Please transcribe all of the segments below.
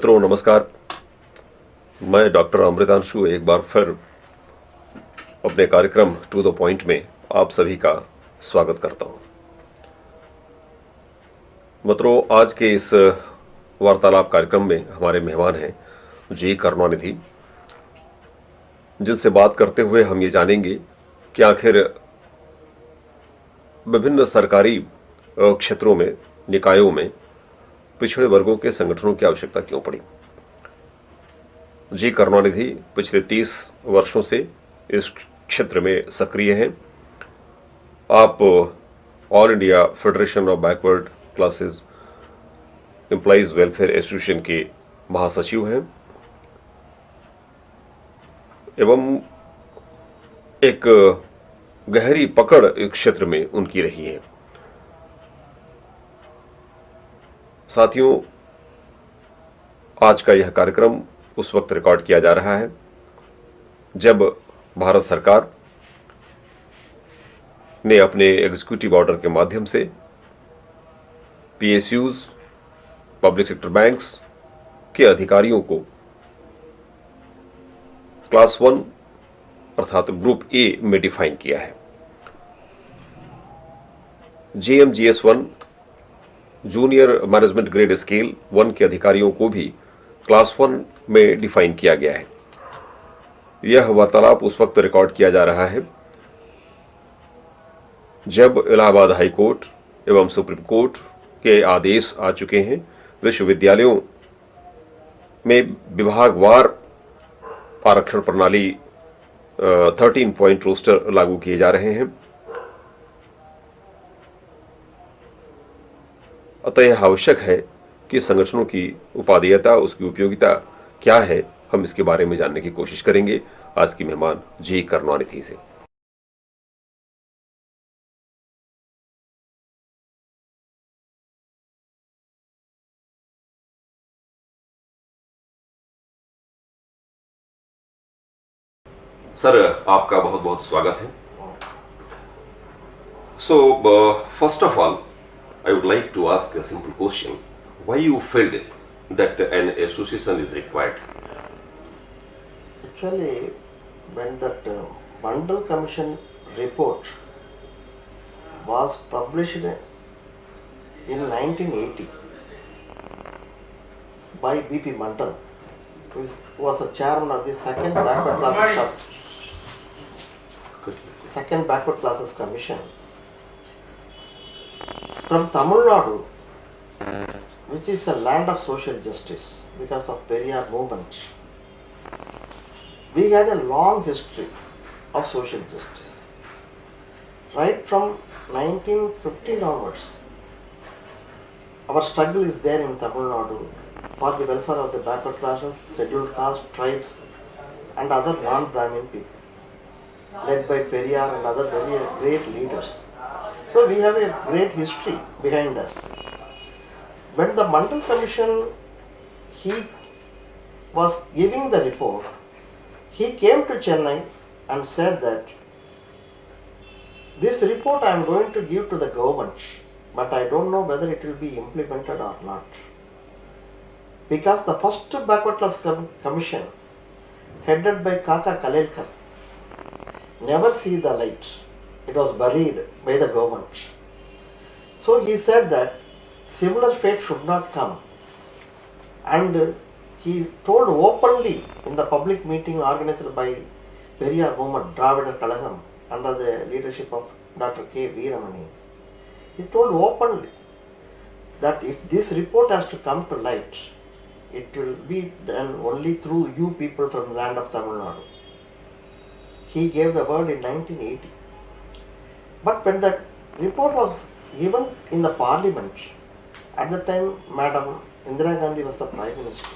मित्रों नमस्कार। मैं डॉक्टर अमृतांशु एक बार फिर अपने कार्यक्रम टू द पॉइंट में आप सभी का स्वागत करता हूं। मित्रों, आज के इस वार्तालाप कार्यक्रम में हमारे मेहमान हैं जी करुणानिधि, जिनसे बात करते हुए हम ये जानेंगे कि आखिर विभिन्न सरकारी क्षेत्रों में, निकायों में पिछड़े वर्गों के संगठनों की आवश्यकता क्यों पड़ी। जी करुणानिधि पिछले 30 वर्षों से इस क्षेत्र में सक्रिय हैं। आप all India federation of backward classes employees welfare association के महासचिव हैं एवं एक गहरी पकड़ इस क्षेत्र में उनकी रही है। साथियों, आज का यह कार्यक्रम उस वक्त रिकॉर्ड किया जा रहा है जब भारत सरकार ने अपने एग्जीक्यूटिव ऑर्डर के माध्यम से पीएसयूज, पब्लिक सेक्टर बैंक्स के अधिकारियों को क्लास 1 अर्थात ग्रुप ए में डिफाइन किया है। जेएमजीएस 1 जूनियर मैनेजमेंट ग्रेड स्केल 1 के अधिकारियों को भी क्लास 1 में डिफाइन किया गया है। यह वार्तालाप उस वक्त रिकॉर्ड किया जा रहा है जब इलाहाबाद हाई कोर्ट एवं सुप्रीम कोर्ट के आदेश आ चुके हैं। विश्वविद्यालयों में विभागवार आरक्षण प्रणाली 13 पॉइंट रोस्टर लागू किए जा रहे हैं। अतः यह आवश्यक है कि संगठनों की उपादेयता, उसकी उपयोगिता क्या है, हम इसके बारे में जानने की कोशिश करेंगे आज की मेहमान जी करुणानिधि से। सर, आपका बहुत बहुत स्वागत है। So first of all I would like to ask a simple question. Why you felt that an association is required? Actually, when that Mandal Commission report was published in 1980 by B.P. Mandal, who was the chairman of the second backward classes commission, from Tamil Nadu, which is a land of social justice because of Periyar movement, we had a long history of social justice. Right from 1915 onwards, our struggle is there in Tamil Nadu for the welfare of the backward classes, scheduled caste, tribes and other non-Brahmin people, led by Periyar and other very great leaders. So we have a great history behind us. When the Mandal Commission, he was giving the report, he came to Chennai and said that this report I am going to give to the government, but I don't know whether it will be implemented or not. Because the first backward class commission, headed by Kaka Kalelkar, never see the light. It was buried by the government. So he said that similar fate should not come, and he told openly in the public meeting organized by Periyar movement, Dravida Kalagam, under the leadership of Dr. K. Veeramani. He told openly that if this report has to come to light, it will be done only through you people from the land of Tamil Nadu. He gave the word in 1980. But when the report was given in the parliament, at the time Madam Indira Gandhi was the Prime Minister,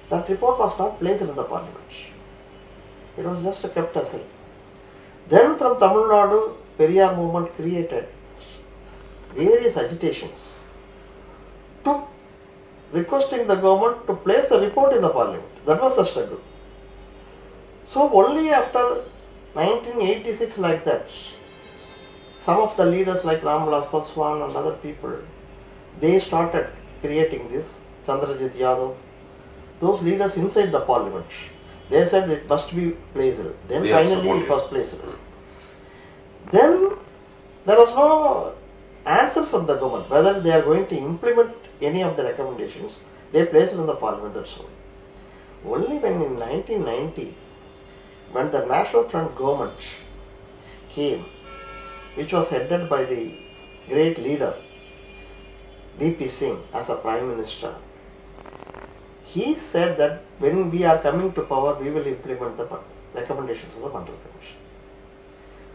that report was not placed in the parliament. It was just kept aside. Then from Tamil Nadu, Periyar movement created various agitations to requesting the government to place the report in the parliament. That was the struggle. So only after 1986 like that, some of the leaders like Ramvilas Paswan and other people, they started creating this. Chandrajit Yadav, those leaders inside the parliament. They said it must be placed. Then They have finally it supported. was placed. Then there was no answer from the government whether they are going to implement any of the recommendations. They placed it in the parliament, that's all. Only when in 1990, when the National Front government came, which was headed by the great leader VP Singh as a Prime Minister, he said that when we are coming to power, we will implement the recommendations of the Mandal Commission.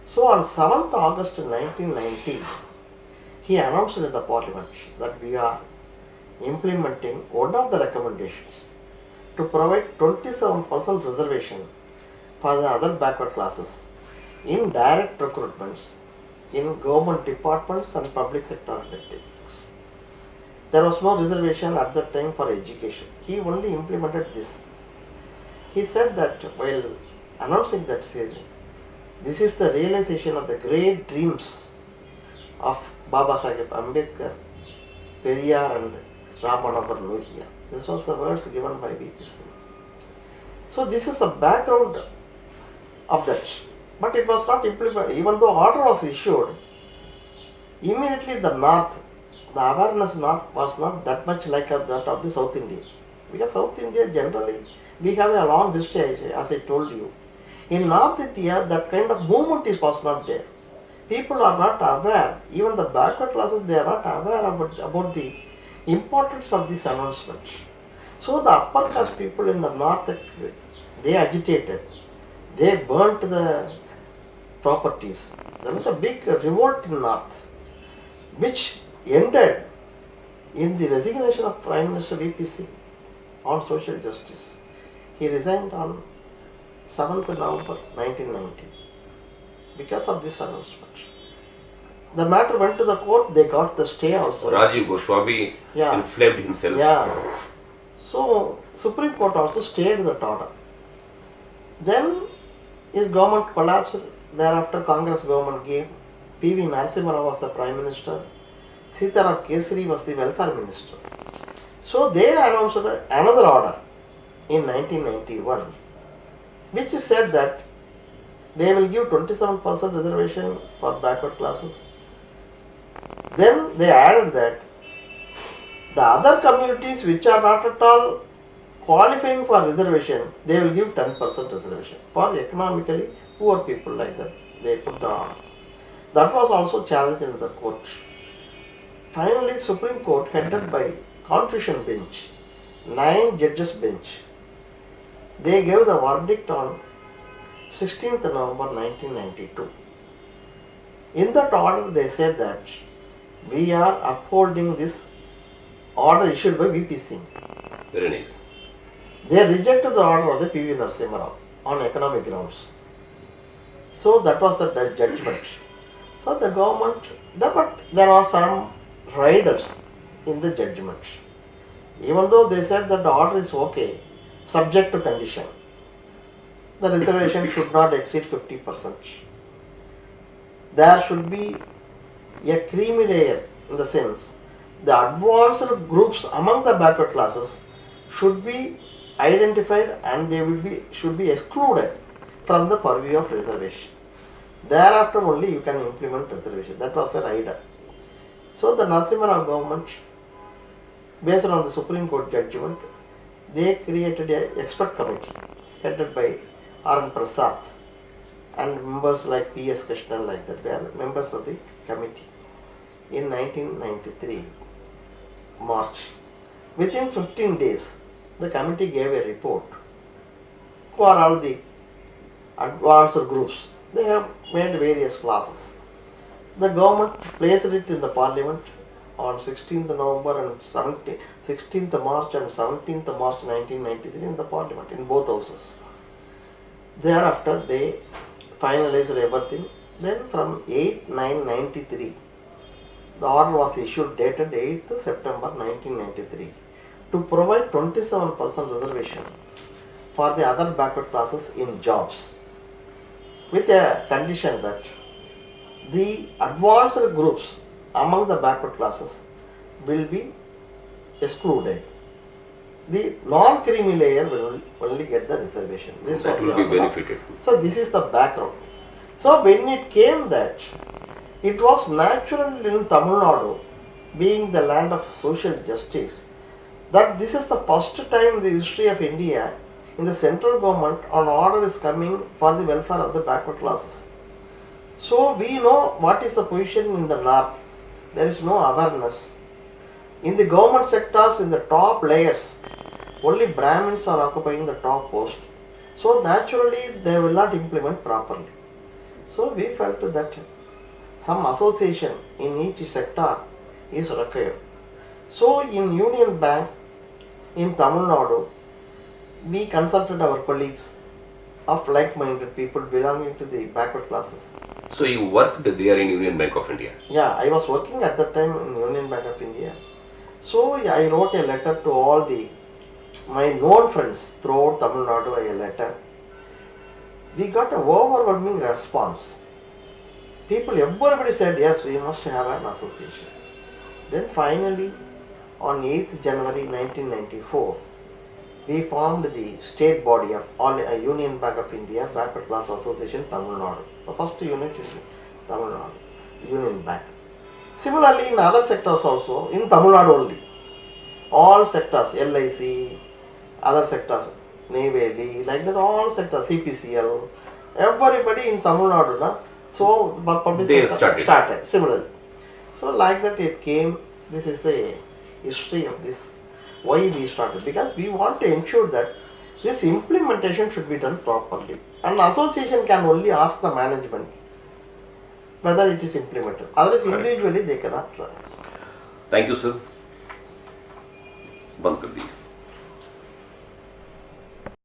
So on 7th August 1990, he announced in the Parliament that we are implementing one of the recommendations to provide 27% reservation for the other backward classes in direct recruitments in government departments and public sector undertakings. There was no reservation at that time for education. He only implemented this. He said that while announcing that, this is the realization of the great dreams of Baba Sahib Ambedkar, Periyar and Ram Manohar Lohia. This was the words given by VP Singh. So this is the background of that. But it was not implemented. Even though order was issued, immediately the north, the awareness was not that much like that of the South India. Because South India generally, we have a long history, as I told you. In North India, that kind of movement was not there. People are not aware, even the backward classes, they are not aware about the importance of this announcement. So the upper caste people in the north, they agitated. They burnt the properties. There was a big revolt in north, which ended in the resignation of Prime Minister VP Singh on social justice. He resigned on 7th November 1990 because of this announcement. The matter went to the court, they got the stay also. Rajiv Goswami inflamed himself. Yeah. So Supreme Court also stayed that order. Then his government collapsed. Thereafter Congress government came. P.V. Narasimha Rao was the Prime Minister. Sitaram Kesari was the Welfare Minister. So they announced another order in 1991, which said that they will give 27% reservation for backward classes. Then they added that the other communities which are not at all qualifying for reservation, they will give 10% reservation for economically poor people like that. They put the order. That was also challenged in the court. Finally, Supreme Court, headed by Constitution Bench, 9 judges bench, they gave the verdict on 16th November 1992. In that order, they said that we are upholding this order issued by VP Singh. Very nice. They rejected the order of the P.V. Narasimha Rao on economic grounds. So that was the judgment. So the government, but there are some riders in the judgment. Even though they said that the order is okay, subject to condition, the reservation should not exceed 50%. There should be a creamy layer, in the sense the advanced groups among the backward classes should be identified and they should be excluded from the purview of reservation. Thereafter only you can implement reservation. That was the rider. So the Narasimha Rao government, based on the Supreme Court judgment, they created an expert committee headed by R.N. Prasad and members like P.S. Krishnan, like that, were members of the committee. In 1993, March, within 15 days, the committee gave a report for all the advanced groups. They have made various classes. The government placed it in the parliament on 16th November and 16th March and 17th March 1993 in the parliament, in both houses. Thereafter they finalized everything. Then from 8/9/93, the order was issued dated 8th September 1993 to provide 27% reservation for the other backward classes in jobs, with a condition that the advanced groups among the backward classes will be excluded. the non-creamy layer will only get the reservation. This That was will the be order. benefited. So this is the background. So when it came that it was natural in Tamil Nadu, being the land of social justice, that this is the first time in the history of India in the central government an order is coming for the welfare of the backward classes. So we know what is the position in the north. There is no awareness. In the government sectors, in the top layers, only Brahmins are occupying the top post. So naturally they will not implement properly. So we felt that some association in each sector is required. So in Union Bank in Tamil Nadu, we consulted our colleagues of like-minded people belonging to the backward classes. So you worked there in Union Bank of India. Yeah, I was working at that time in Union Bank of India. So I wrote a letter to all my known friends throughout Tamil Nadu, a letter. We got an overwhelming response. Everybody said, yes, we must have an association. Then finally, on 8th January 1994, we formed the state body of all Union Bank of India Backward Class Association Tamil Nadu. The first unit is Tamil Nadu, Union Bank. Similarly, in other sectors also, in Tamil Nadu only, all sectors, LIC, other sectors, Neyveli, like that, all sectors, CPCL, everybody in Tamil Nadu, na? So public They sector started similarly. So like that it came. This is the history of this. Why we started? Because we want to ensure that this implementation should be done properly. An association can only ask the management whether it is implemented. Otherwise, Correct. individually they cannot. Thank you, sir. बंद कर दिए.